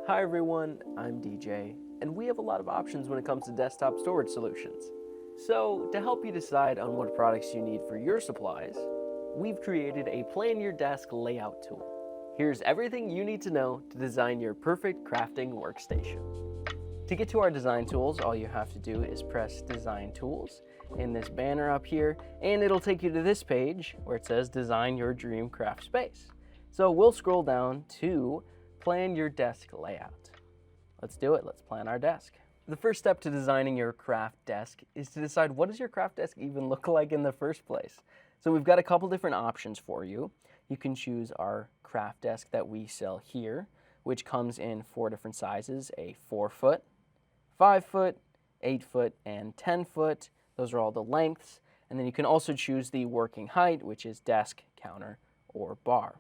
Hi everyone, I'm DJ, and we have a lot of options when it comes to desktop storage solutions. So, to help you decide on what products you need for your supplies, we've created a Plan Your Desk layout tool. Here's everything you need to know to design your perfect crafting workstation. To get to our design tools, all you have to do is press Design Tools in this banner up here, and it'll take you to this page where it says Design Your Dream Craft Space. So we'll scroll down to Plan Your Desk Layout. Let's do it. Let's plan our desk. The first step to designing your craft desk is to decide what does your craft desk even look like in the first place. So we've got a couple different options for you. You can choose our craft desk that we sell here, which comes in 4 different sizes, a 4-foot, 5-foot, 8-foot, and 10-foot. Those are all the lengths. And then you can also choose the working height, which is desk, counter, or bar.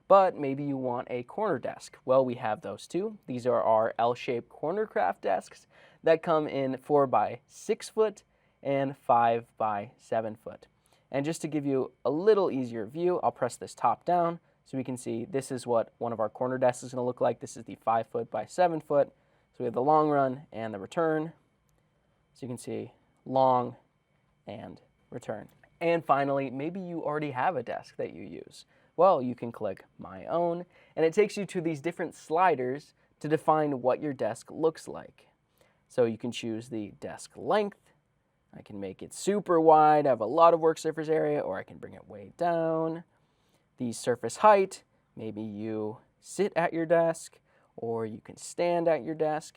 But maybe you want a corner desk. Well, we have those too. These are our L-shaped corner craft desks that come in 4 by 6 foot and 5 by 7 foot. And just to give you a little easier view, I'll press this top down so we can see this is what one of our corner desks is going to look like. This is the 5 foot by 7 foot. So we have the long run and the return. So you can see long and return. And finally, maybe you already have a desk that you use. Well, you can click My Own, and it takes you to these different sliders to define what your desk looks like. So you can choose the desk length. I can make it super wide, have a lot of work surface area, or I can bring it way down. The surface height, maybe you sit at your desk, or you can stand at your desk.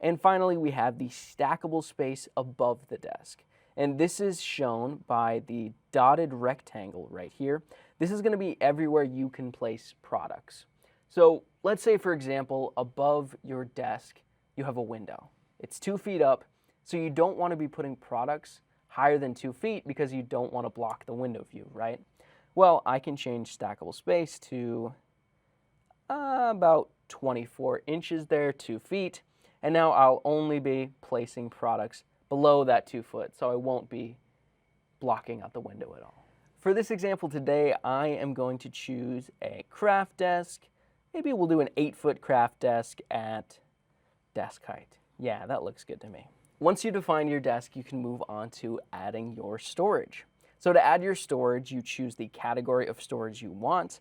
And finally, we have the stackable space above the desk. And this is shown by the dotted rectangle right here. This is going to be everywhere you can place products. So let's say, for example, above your desk, you have a window. It's 2 feet up, so you don't want to be putting products higher than 2 feet because you don't want to block the window view, right? Well, I can change stackable space to about 24 inches there, 2 feet. And now I'll only be placing products below that 2 foot, so I won't be blocking out the window at all. For this example today, I am going to choose a craft desk. Maybe we'll do an 8-foot craft desk at desk height. Yeah, that looks good to me. Once you define your desk, you can move on to adding your storage. So to add your storage, you choose the category of storage you want.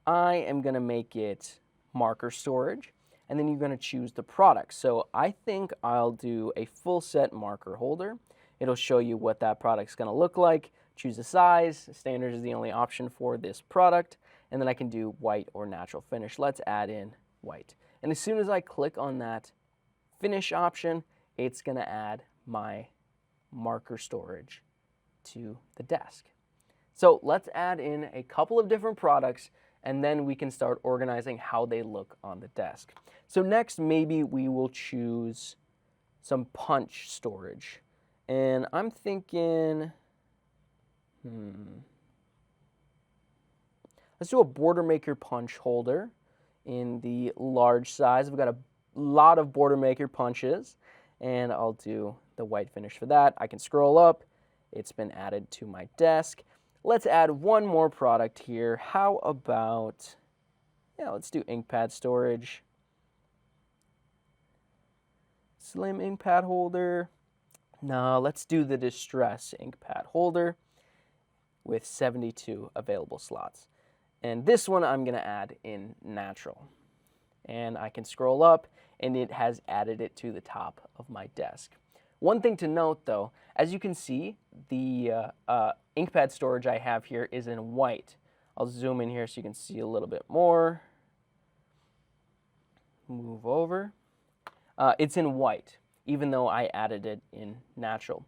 I am going to make it marker storage. And then you're going to choose the product. So I think I'll do a full set marker holder. It'll show you what that product's going to look like. Choose the size. Standard is the only option for this product. And then I can do white or natural finish. Let's add in white. And as soon as I click on that finish option, it's going to add my marker storage to the desk. So let's add in a couple of different products, and then we can start organizing how they look on the desk. So next, maybe we will choose some punch storage. And I'm thinking, let's do a border maker punch holder in the large size. We've got a lot of border maker punches, and I'll do the white finish for that. I can scroll up. It's been added to my desk. Let's add one more product here. How about, let's do inkpad storage. Slim inkpad holder. No, let's do the distress inkpad holder with 72 available slots. And this one I'm going to add in natural. And I can scroll up, and it has added it to the top of my desk. One thing to note, though, as you can see, the inkpad storage I have here is in white. I'll zoom in here so you can see a little bit more. Move over. It's in white, even though I added it in natural.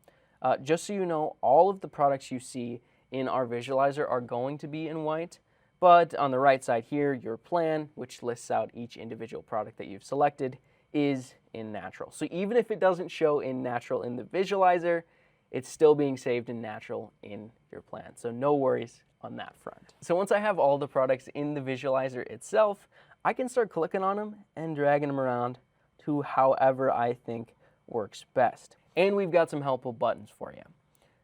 Just so you know, all of the products you see in our visualizer are going to be in white. But on the right side here, your plan, which lists out each individual product that you've selected, is in natural. So even if it doesn't show in natural in the visualizer, it's still being saved in natural in your plan. So no worries on that front. So once I have all the products in the visualizer itself, I can start clicking on them and dragging them around to however I think works best. And we've got some helpful buttons for you.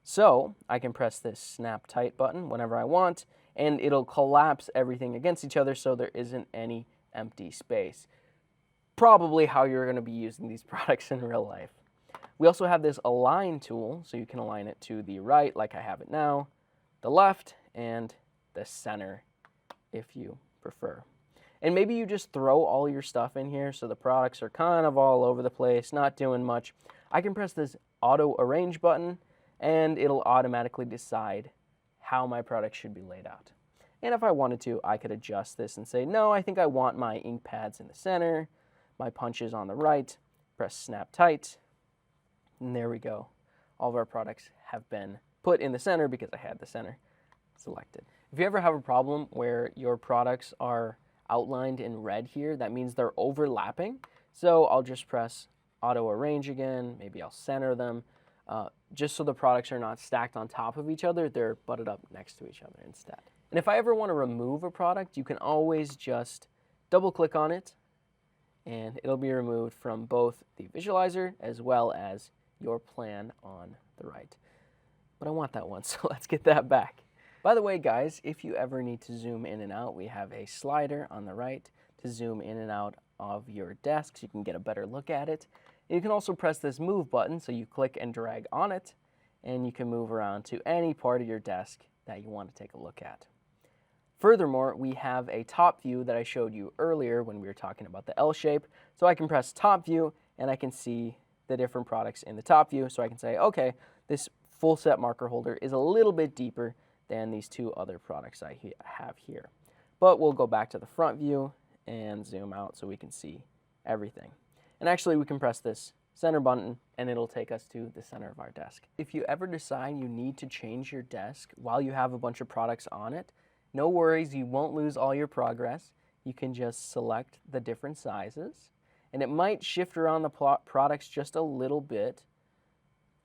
So I can press this snap tight button whenever I want, and it'll collapse everything against each other so there isn't any empty space. probably how you're going to be using these products in real life. We also have this align tool, so you can align it to the right like I have it now, the left, and the center if you prefer. And maybe you just throw all your stuff in here so the products are kind of all over the place, not doing much. I can press this auto arrange button and it'll automatically decide how my products should be laid out. And if I wanted to, I could adjust this and say, no, I think I want my ink pads in the center, my punches on the right, press snap tight, and there we go. All of our products have been put in the center because I had the center selected. If you ever have a problem where your products are outlined in red here, that means they're overlapping. So I'll just press auto arrange again, maybe I'll center them, just so the products are not stacked on top of each other, they're butted up next to each other instead. And if I ever want to remove a product, you can always just double click on it and it'll be removed from both the visualizer as well as your plan on the right. But I want that one, so let's get that back. By the way, guys, if you ever need to zoom in and out, we have a slider on the right to zoom in and out of your desk so you can get a better look at it. And you can also press this move button, so you click and drag on it, and you can move around to any part of your desk that you want to take a look at. Furthermore, we have a top view that I showed you earlier when we were talking about the L shape. So I can press top view, and I can see the different products in the top view. So I can say, okay, this full set marker holder is a little bit deeper than these two other products I have here. But we'll go back to the front view and zoom out so we can see everything. And actually we can press this center button and it'll take us to the center of our desk. If you ever decide you need to change your desk while you have a bunch of products on it, no worries, you won't lose all your progress. You can just select the different sizes and it might shift around the products just a little bit,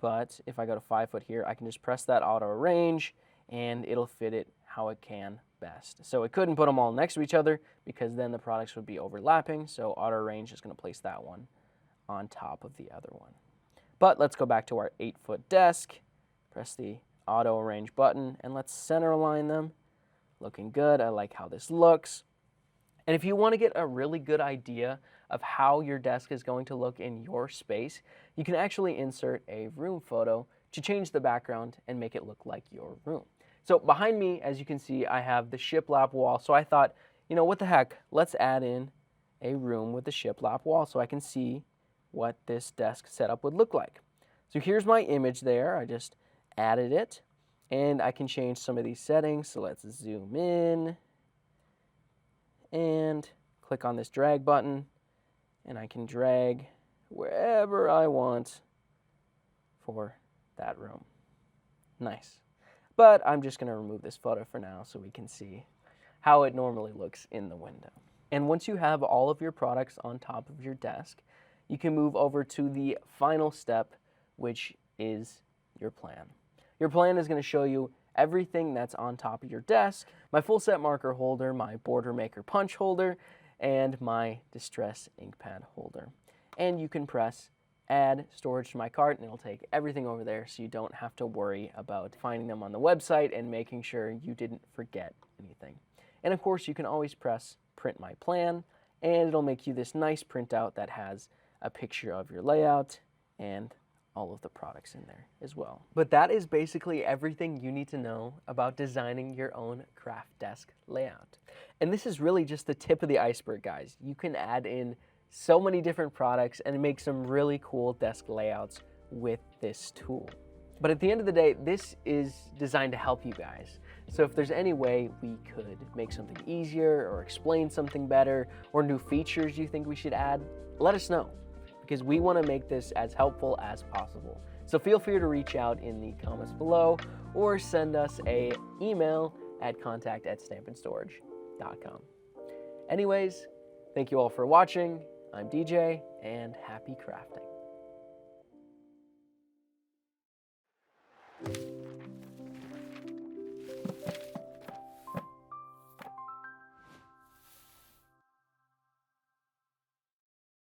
but if I go to 5 foot here, I can just press that auto arrange and it'll fit it how it can best. So it couldn't put them all next to each other because then the products would be overlapping, so auto arrange is going to place that one on top of the other one. But let's go back to our 8-foot desk, press the auto arrange button, and let's center align them. Looking good, I like how this looks. And if you want to get a really good idea of how your desk is going to look in your space, you can actually insert a room photo to change the background and make it look like your room. So behind me, as you can see, I have the shiplap wall. So I thought, you know, what the heck, let's add in a room with the shiplap wall so I can see what this desk setup would look like. So here's my image there. I just added it and I can change some of these settings. So let's zoom in and click on this drag button and I can drag wherever I want for that room. Nice. But I'm just going to remove this photo for now so we can see how it normally looks in the window. And once you have all of your products on top of your desk, you can move over to the final step, which is your plan. Your plan is going to show you everything that's on top of your desk, my full set marker holder, my border maker punch holder, and my distress ink pad holder. And you can press add storage to my cart and it'll take everything over there so you don't have to worry about finding them on the website and making sure you didn't forget anything. And of course you can always press print my plan and it'll make you this nice printout that has a picture of your layout and all of the products in there as well. But that is basically everything you need to know about designing your own craft desk layout. And this is really just the tip of the iceberg, guys. You can add in so many different products and make some really cool desk layouts with this tool. But at the end of the day, this is designed to help you guys. So if there's any way we could make something easier or explain something better or new features you think we should add, let us know because we want to make this as helpful as possible. So feel free to reach out in the comments below or send us an email at contact@stampandstorage.com. Anyways, thank you all for watching. I'm DJ, and happy crafting.